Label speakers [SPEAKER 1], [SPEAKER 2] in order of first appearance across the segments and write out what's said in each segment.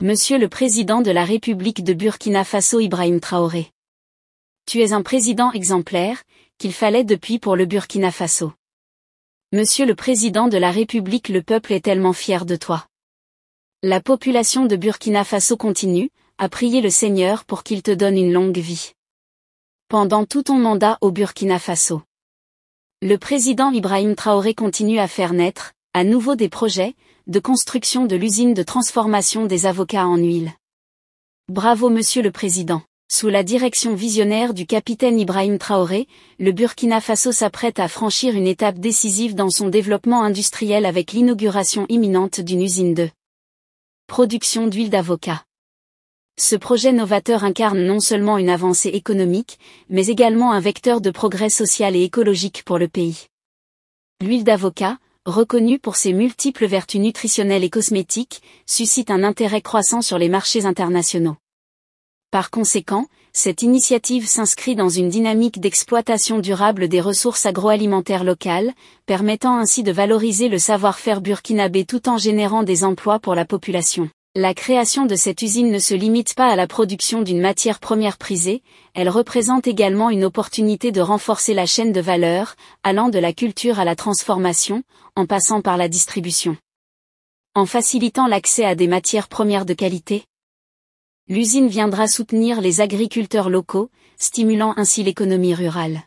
[SPEAKER 1] Monsieur le Président de la République de Burkina Faso Ibrahim Traoré. Tu es un président exemplaire, qu'il fallait depuis pour le Burkina Faso. Monsieur le Président de la République, le peuple est tellement fier de toi. La population de Burkina Faso continue à prier le Seigneur pour qu'il te donne une longue vie. Pendant tout ton mandat au Burkina Faso, le président Ibrahim Traoré continue à faire naître, à nouveau des projets, de construction de l'usine de transformation des avocats en huile. Bravo Monsieur le Président. Sous la direction visionnaire du capitaine Ibrahim Traoré, le Burkina Faso s'apprête à franchir une étape décisive dans son développement industriel avec l'inauguration imminente d'une usine de production d'huile d'avocat. Ce projet novateur incarne non seulement une avancée économique, mais également un vecteur de progrès social et écologique pour le pays. L'huile d'avocat, reconnue pour ses multiples vertus nutritionnelles et cosmétiques, suscite un intérêt croissant sur les marchés internationaux. Par conséquent, cette initiative s'inscrit dans une dynamique d'exploitation durable des ressources agroalimentaires locales, permettant ainsi de valoriser le savoir-faire burkinabé tout en générant des emplois pour la population. La création de cette usine ne se limite pas à la production d'une matière première prisée, elle représente également une opportunité de renforcer la chaîne de valeur, allant de la culture à la transformation, en passant par la distribution. En facilitant l'accès à des matières premières de qualité, l'usine viendra soutenir les agriculteurs locaux, stimulant ainsi l'économie rurale.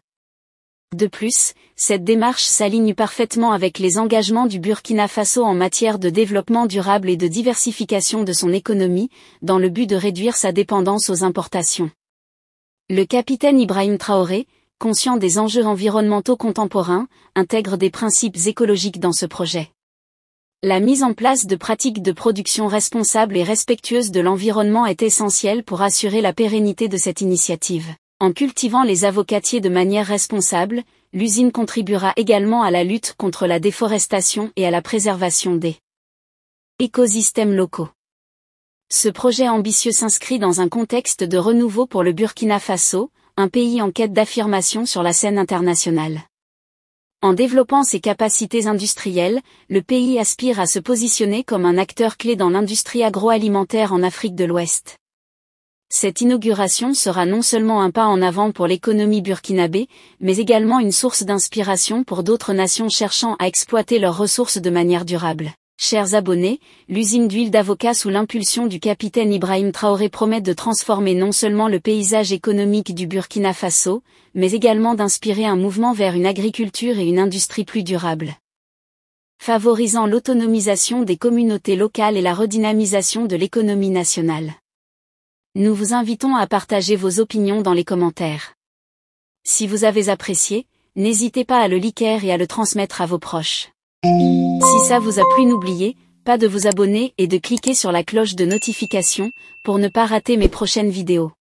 [SPEAKER 1] De plus, cette démarche s'aligne parfaitement avec les engagements du Burkina Faso en matière de développement durable et de diversification de son économie, dans le but de réduire sa dépendance aux importations. Le capitaine Ibrahim Traoré, conscient des enjeux environnementaux contemporains, intègre des principes écologiques dans ce projet. La mise en place de pratiques de production responsables et respectueuses de l'environnement est essentielle pour assurer la pérennité de cette initiative. En cultivant les avocatiers de manière responsable, l'usine contribuera également à la lutte contre la déforestation et à la préservation des écosystèmes locaux. Ce projet ambitieux s'inscrit dans un contexte de renouveau pour le Burkina Faso, un pays en quête d'affirmation sur la scène internationale. En développant ses capacités industrielles, le pays aspire à se positionner comme un acteur clé dans l'industrie agroalimentaire en Afrique de l'Ouest. Cette inauguration sera non seulement un pas en avant pour l'économie burkinabé, mais également une source d'inspiration pour d'autres nations cherchant à exploiter leurs ressources de manière durable. Chers abonnés, l'usine d'huile d'avocat sous l'impulsion du capitaine Ibrahim Traoré promet de transformer non seulement le paysage économique du Burkina Faso, mais également d'inspirer un mouvement vers une agriculture et une industrie plus durables, favorisant l'autonomisation des communautés locales et la redynamisation de l'économie nationale. Nous vous invitons à partager vos opinions dans les commentaires. Si vous avez apprécié, n'hésitez pas à le liker et à le transmettre à vos proches. Si ça vous a plu, n'oubliez pas de vous abonner et de cliquer sur la cloche de notification pour ne pas rater mes prochaines vidéos.